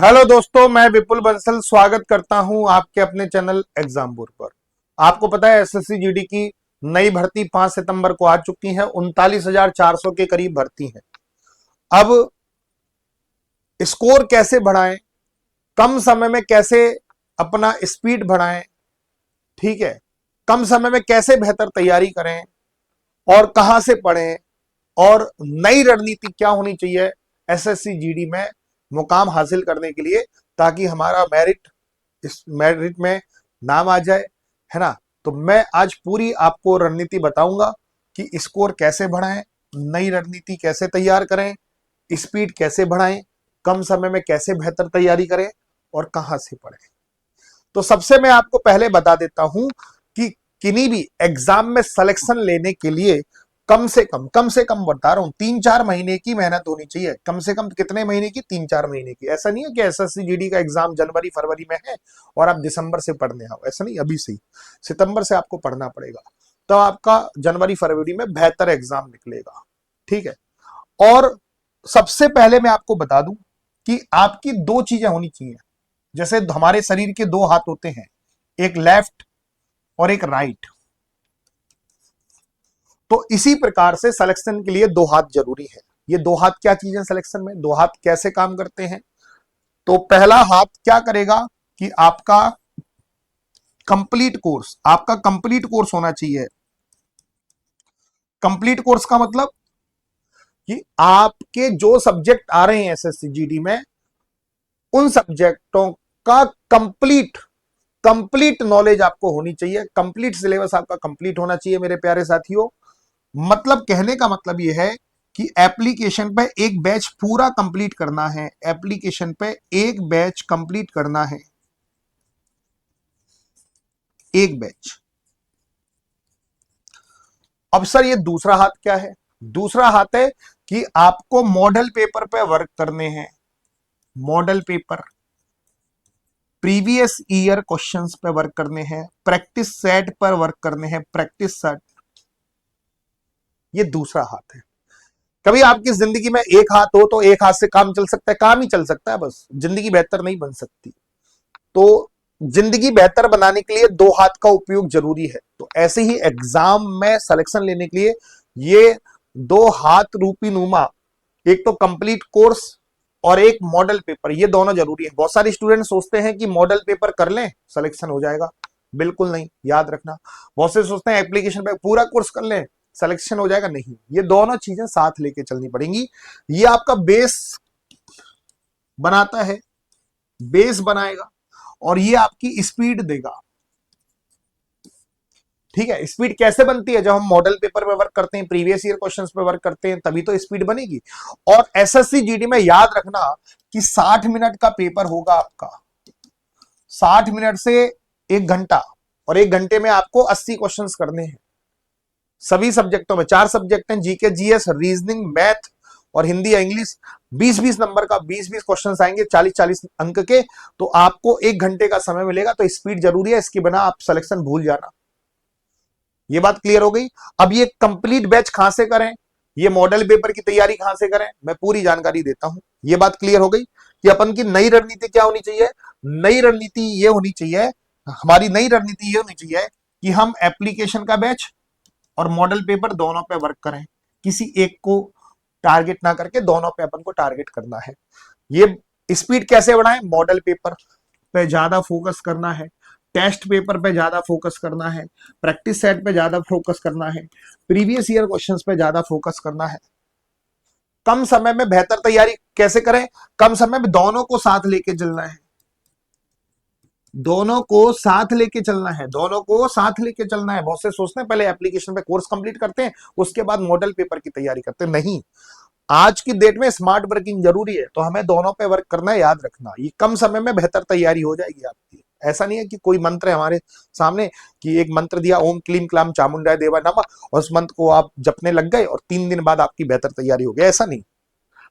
Hello दोस्तों, मैं विपुल बंसल स्वागत करता हूं आपके अपने चैनल एग्जामपुर पर। आपको पता है एसएससी जीडी की नई भर्ती 5 सितंबर को आ चुकी है। 39,400 के करीब भर्ती है। अब स्कोर कैसे बढ़ाएं, कम समय में कैसे अपना स्पीड बढ़ाएं, ठीक है, कम समय में कैसे बेहतर तैयारी करें और कहां से पढ़ें और नई रणनीति क्या होनी चाहिए एसएससी जीडी में मुकाम हासिल करने के लिए, ताकि हमारा इस मेरिट में नाम आ जाए, है ना। तो मैं आज पूरी आपको रणनीति बताऊंगा कि स्कोर कैसे बढ़ाएं, नई रणनीति कैसे तैयार करें, स्पीड कैसे बढ़ाएं, कम समय में कैसे बेहतर तैयारी करें और कहां से पढ़ें। तो सबसे मैं आपको पहले बता देता हूं कि किन्हीं भी एग्जाम में सिलेक्शन लेने के लिए कम से कम बता रहा हूं 3-4 महीने की मेहनत होनी चाहिए। कम से कम कितने महीने की? 3-4 महीने की। ऐसा नहीं है कि एसएससी जीडी का एग्जाम जनवरी फरवरी में है और आप दिसंबर से पढ़ने आओ, ऐसा नहीं। अभी से ही सितंबर से आपको पढ़ना पड़ेगा, तो आपका जनवरी फरवरी में बेहतर एग्जाम निकलेगा, ठीक है। और सबसे पहले मैं आपको बता दूं कि आपकी दो चीजें होनी चाहिए। जैसे हमारे शरीर के दो हाथ होते हैं, एक लेफ्ट और एक राइट। तो इसी प्रकार से सिलेक्शन के लिए दो हाथ जरूरी है। ये दो हाथ क्या चीज है सिलेक्शन में? दो हाथ कैसे काम करते हैं? तो पहला हाथ क्या करेगा कि आपका कंप्लीट कोर्स होना चाहिए। कंप्लीट कोर्स का मतलब कि आपके जो सब्जेक्ट आ रहे हैं एसएससी जीडी में, उन सब्जेक्टों का कंप्लीट नॉलेज आपको होनी चाहिए। कंप्लीट सिलेबस आपका कंप्लीट होना चाहिए मेरे प्यारे साथियों। मतलब कहने का मतलब यह है कि एप्लीकेशन पे एक बैच पूरा कंप्लीट करना है। एप्लीकेशन पे एक बैच कंप्लीट करना है, एक बैच। अब सर ये दूसरा हाथ क्या है? दूसरा हाथ है कि आपको मॉडल पेपर पे वर्क करने हैं। Model paper, previous year questions पे वर्क करने हैं, प्रैक्टिस सेट पर वर्क करने हैं, प्रैक्टिस सेट। ये दूसरा हाथ है। कभी आपकी जिंदगी में एक हाथ हो तो एक हाथ से काम चल सकता है, काम ही चल सकता है, बस जिंदगी बेहतर नहीं बन सकती। तो जिंदगी बेहतर बनाने के लिए दो हाथ का उपयोग जरूरी है। तो ऐसे ही एग्जाम में सिलेक्शन लेने के लिए ये दो हाथ रूपी नुमा, एक तो कंप्लीट कोर्स और एक मॉडल पेपर, ये दोनों जरूरी है। बहुत सारे स्टूडेंट सोचते हैं कि मॉडल पेपर कर लें सिलेक्शन हो जाएगा, बिल्कुल नहीं, याद रखना। बहुत से सोचते हैं एप्लीकेशन पे पूरा कोर्स कर लें सिलेक्शन हो जाएगा, नहीं। ये दोनों चीजें साथ लेके चलनी पड़ेंगी। ये आपका बेस बनाता है, बेस बनाएगा और ये आपकी स्पीड देगा, ठीक है। स्पीड कैसे बनती है? जब हम मॉडल पेपर पे वर्क करते हैं, प्रीवियस ईयर क्वेश्चंस पे वर्क करते हैं, तभी तो स्पीड बनेगी। और एसएससी जीडी में याद रखना कि 60 मिनट का पेपर होगा आपका। 60 मिनट से 1 घंटा, और 1 घंटे में आपको 80 क्वेश्चंस करने हैं। सभी सब्जेक्टों में 4 सब्जेक्ट हैं, जीके, जीएस, रीजनिंग, मैथ और हिंदी या इंग्लिश। 20-20 नंबर का 20-20 क्वेश्चन आएंगे, 40-40 अंक के। तो आपको 1 घंटे का समय मिलेगा। तो स्पीड जरूरी है, इसके बिना आप सिलेक्शन भूल जाना। ये बात क्लियर हो गई। अब ये कंप्लीट बैच कहां से करें, ये मॉडल पेपर की तैयारी कहां से करें, मैं पूरी जानकारी देता हूं। ये बात क्लियर हो गई कि अपन की नई रणनीति क्या होनी चाहिए। नई रणनीति ये होनी चाहिए, हमारी नई रणनीति ये होनी चाहिए कि हम एप्लीकेशन का बैच और मॉडल पेपर दोनों पे वर्क करें। किसी एक को टारगेट ना करके दोनों पे अपन को टारगेट करना है। ये स्पीड कैसे बढ़ाएं? मॉडल पेपर पे ज्यादा फोकस करना है, टेस्ट पेपर पे ज्यादा फोकस करना है, प्रैक्टिस सेट पे ज्यादा फोकस करना है, प्रीवियस ईयर क्वेश्चंस पे ज्यादा फोकस करना है। कम समय में बेहतर तैयारी कैसे करें? कम समय में दोनों को साथ लेके चलना है। दोनों को साथ लेके चलना है, दोनों को साथ लेके चलना है। बहुत से सोचते हैं पहले एप्लीकेशन पे कोर्स कंप्लीट करते हैं, उसके बाद मॉडल पेपर की तैयारी करते हैं। नहीं, आज की डेट में स्मार्ट वर्किंग जरूरी है, तो हमें दोनों पे वर्क करना है। याद रखना, ये कम समय में बेहतर तैयारी हो जाएगी आपकी। ऐसा नहीं है कि कोई मंत्र है हमारे सामने कि एक मंत्र दिया, ओम क्लीम क्लाम चामुंडाय देवा नमः, और उस मंत्र को आप जपने लग गए और 3 दिन बाद आपकी बेहतर तैयारी हो गई। ऐसा नहीं।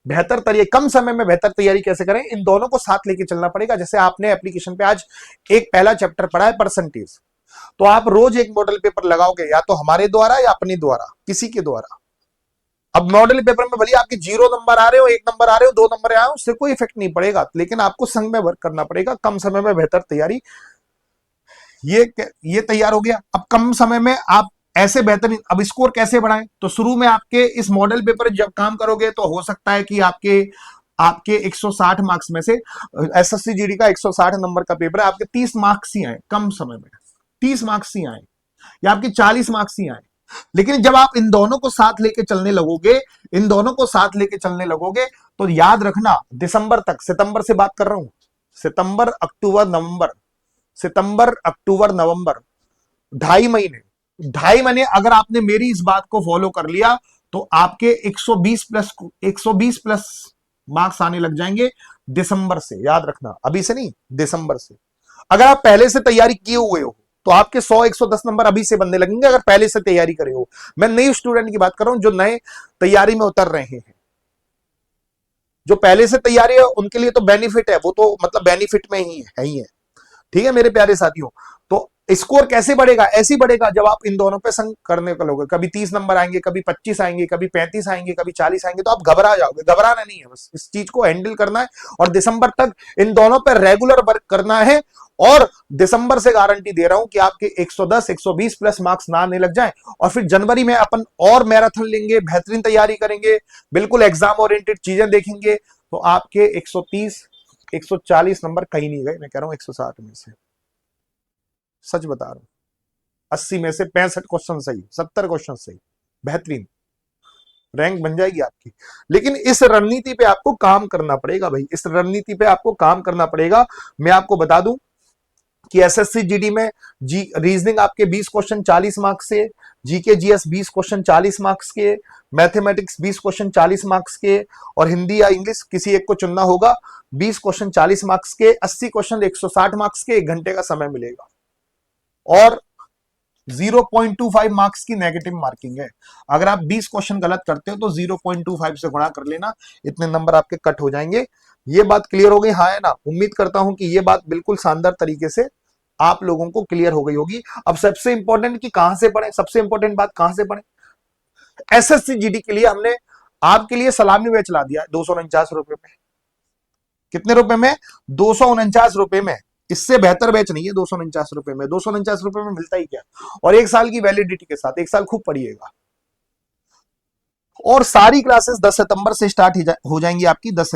बेहतर तैयारी, कम समय में बेहतर तैयारी कैसे करें, इन दोनों को साथ लेके चलना पड़ेगा। जैसे आपने एप्लीकेशन पे आज एक पहला चैप्टर पढ़ा है परसेंटेज, तो आप रोज एक मॉडल पेपर लगाओगे, या तो हमारे द्वारा या अपने द्वारा, किसी के द्वारा। अब मॉडल पेपर में भले आपके 0 नंबर आ रहे हो, 1 नंबर आ रहे हो, 2 नंबर आए हो, उससे कोई इफेक्ट नहीं पड़ेगा, लेकिन आपको संग में वर्क करना पड़ेगा, कम समय में बेहतर तैयारी। ये तैयार हो गया। अब कम समय में आप ऐसे बेहतरीन, अब स्कोर कैसे बढ़ाएं, तो शुरू में आपके इस मॉडल पेपर जब काम करोगे तो हो सकता है कि आपके आपके 160 मार्क्स में से, एसएससी जीडी का 160 नंबर का पेपर है, आपके 30 मार्क्स ही आए कम समय में, 30 मार्क्स ही आए, या आपके 40 मार्क्स ही आए। लेकिन जब आप इन दोनों को साथ लेके चलने लगोगे, इन दोनों को साथ लेके चलने लगोगे, तो याद रखना दिसंबर तक, सितंबर से बात कर रहा हूं, सितंबर अक्टूबर नवंबर, सितंबर अक्टूबर नवंबर, 2.5 महीने, 2.5 महीने अगर आपने मेरी इस बात को फॉलो कर लिया तो आपके 120 प्लस मार्क्स आने लग जाएंगे दिसंबर से। याद रखना, अभी से नहीं, दिसंबर से। अगर आप पहले से तैयारी किए हुए हो तो आपके 100-110 नंबर अभी से बनने लगेंगे, अगर पहले से तैयारी करे हो। मैं नए स्टूडेंट की बात कर रहा हूं जो नए तैयारी में उतर रहे हैं। जो पहले से तैयारी है उनके लिए तो बेनिफिट है, वो तो मतलब बेनिफिट में ही है। ठीक है मेरे प्यारे साथियों, तो स्कोर कैसे बढ़ेगा, ऐसे बढ़ेगा जब आप इन दोनों पे संग करने को लोगे। कभी 30 नंबर आएंगे, कभी 25 आएंगे, कभी 35 आएंगे, कभी 40 आएंगे, तो आप घबरा जाओगे। घबराना नहीं है, बस इस चीज को हैंडल करना है और दिसंबर तक इन दोनों पे रेगुलर वर्क करना है। और दिसंबर से गारंटी दे रहा हूं कि आपके 110 120 प्लस मार्क्स ना आने लग जाएं, और फिर जनवरी में अपन और मैराथन लेंगे, बेहतरीन तैयारी करेंगे, बिल्कुल एग्जाम ओरिएंटेड चीजें देखेंगे, तो आपके 130 140 नंबर कहीं नहीं गए, मैं कह रहा हूं 160 में से, सच बता रहा हूं, 80 में से 65 क्वेश्चन सही, 70 क्वेश्चन सही, बेहतरीन रैंक बन जाएगी आपकी। लेकिन इस रणनीति पे आपको काम करना पड़ेगा भाई, इस रणनीति पे आपको काम करना पड़ेगा। मैं आपको बता दूं कि एसएससी जीडी में रीजनिंग आपके 20 क्वेश्चन 40 मार्क्स से, जीके जीएस 20 क्वेश्चन 40 मार्क्स के, मैथमेटिक्स 20 क्वेश्चन 40 मार्क्स के, और हिंदी या इंग्लिश किसी एक को चुनना होगा, 20 क्वेश्चन 40 मार्क्स के, 80 क्वेश्चन 160 मार्क्स के, 1 घंटे का समय मिलेगा, और 0.25 मार्क्स की नेगेटिव मार्किंग है। अगर आप 20 क्वेश्चन गलत करते हो तो 0.25 से गुणा कर लेना, इतने नंबर आपके कट हो जाएंगे। ये बात क्लियर हो गई, हाँ है ना? उम्मीद करता हूं कि ये बात बिल्कुल शानदार तरीके से आप लोगों को क्लियर हो गई होगी। अब सबसे इंपॉर्टेंट कि कहां से पढ़े, सबसे इंपॉर्टेंट बात कहां से पढ़े। एसएससी जीडी के लिए हमने आपके लिए सलामी बैच ला दिया 249 रुपए में। कितने रुपए में? 249 रुपए में। इससे बेहतर बैच नहीं है 249 रुपए में। 249 रुपए में मिलता ही क्या, और 1 साल की वैलिडिटी के साथ, 1 साल खूब पढ़िएगा। और सारी क्लासेस 10 सितंबर से स्टार्ट हो जाएंगी आपकी। 10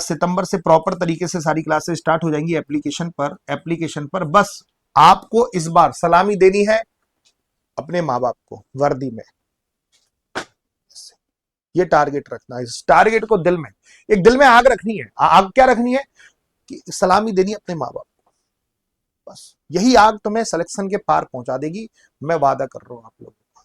सितंबर से प्रॉपर तरीके से सारी क्लासेस स्टार्ट हो जाएंगी एप्लीकेशन पर बस आपको इस बार सलामी देनी है अपने माँ बाप को वर्दी में। ये टारगेट रखना है, इस टारगेट को दिल में आग रखनी है। आग क्या रखनी है कि सलामी देनी अपने माँ बाप को, बस यही आग तुम्हें सिलेक्शन के पार पहुंचा देगी, मैं वादा कर रहा हूं आप लोगों को।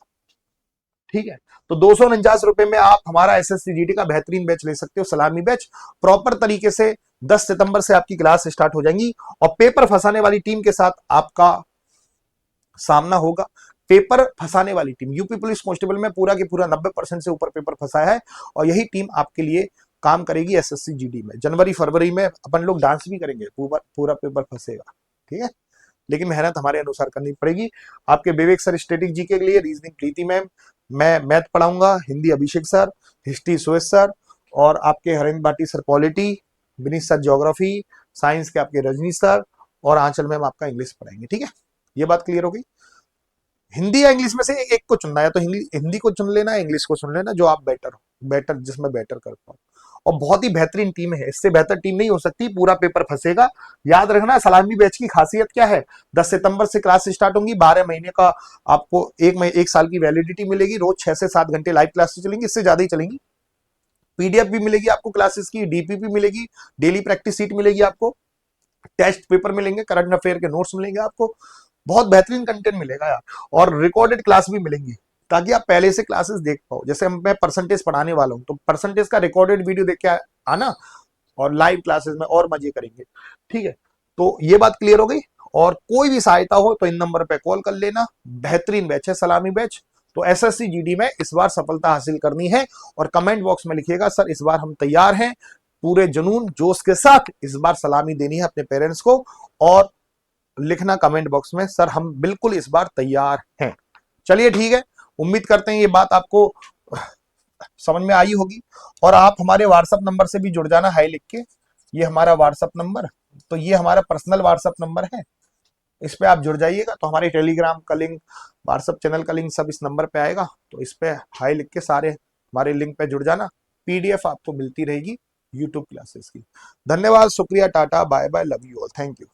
ठीक है, तो 249 रुपए में आप हमारा एसएससी जीडी का बेहतरीन बैच ले सकते हो, सलामी बैच। प्रॉपर तरीके से 10 सितंबर से आपकी क्लास स्टार्ट हो जाएंगी, और पेपर फंसाने वाली टीम के साथ आपका सामना होगा। पेपर फंसाने वाली टीम, यूपी पुलिस कांस्टेबल में पूरा के पूरा 90% से ऊपर पेपर फंसाया है, और यही टीम आपके लिए काम करेगी एसएससी जीडी में। जनवरी फरवरी में अपन लोग डांस भी करेंगे, पूरा पेपर फंसेगा। ठीक है, लेकिन मेहनत हमारे अनुसार करनी पड़ेगी। आपके विवेक सर स्टैटिक जी के लिए, रीजनिंग प्रीति मैम, मैं मैथ पढ़ाऊंगा, हिंदी अभिषेक सर, हिस्ट्री सुरेश सर, और आपके Harendra Bhati sir polity, Vineet sir geography, science के आपके रजनी सर, और आंचल मैम आपका इंग्लिश पढ़ाएंगे। ठीक है, ये बात क्लियर हो गई। हिंदी या इंग्लिश में से एक को चुनना है, तो हिंदी को चुन लेना, इंग्लिश को चुन लेना, जो आप बेटर जिसमें बेटर कर पाओ। और बहुत ही बेहतरीन टीम है, इससे बेहतर टीम नहीं हो सकती। पूरा पेपर फंसेगा। याद रखना, सलामी बैच की खासियत क्या है, 10 सितंबर से क्लास स्टार्ट होंगी, 12 महीने का आपको 1 साल की वैलिडिटी मिलेगी। रोज 6 से 7 घंटे लाइव क्लासेस चलेंगी, इससे ज्यादा ही चलेंगी। पीडीएफ भी मिलेगी आपको क्लासेस की, डीपीपी मिलेगी, डेली प्रैक्टिस सीट मिलेगी आपको, टेस्ट पेपर मिलेंगे, करंट अफेयर के नोट्स मिलेंगे आपको, बहुत बेहतरीन कंटेंट मिलेगा यार। और रिकॉर्डेड क्लास भी मिलेंगी, ताकि आप पहले से क्लासेस देख पाओ। जैसे मैं परसेंटेज पढ़ाने वाला हूं, तो परसेंटेज का रिकॉर्डेड वीडियो देख के आना, और लाइव क्लासेस में और मजे करेंगे। ठीक है, तो ये बात क्लियर हो गई। और कोई भी सहायता हो तो इन नंबर पे कॉल कर लेना। बेहतरीन बैच है सलामी बैच। तो एसएससी जीडी में इस बार सफलता हासिल करनी है, और कमेंट बॉक्स में लिखिएगा, सर इस बार हम तैयार हैं, पूरे जुनून जोश के साथ इस बार सलामी देनी है अपने पेरेंट्स को। और लिखना कमेंट बॉक्स में, सर हम बिल्कुल इस बार तैयार हैं। चलिए ठीक है, उम्मीद करते हैं ये बात आपको समझ में आई होगी। और आप हमारे व्हाट्सएप नंबर से भी जुड़ जाना, हाई लिख के, ये हमारा व्हाट्सएप नंबर, तो ये हमारा पर्सनल व्हाट्सएप नंबर है, इस पे आप जुड़ जाइएगा तो हमारे टेलीग्राम का लिंक, व्हाट्सएप चैनल का लिंक सब इस नंबर पे आएगा, तो इस पे हाई लिख के सारे हमारे लिंक पे जुड़ जाना। पीडीएफ आपको मिलती रहेगी यूट्यूब क्लासेस की। धन्यवाद, शुक्रिया, tata, bye bye, love you all, thank you.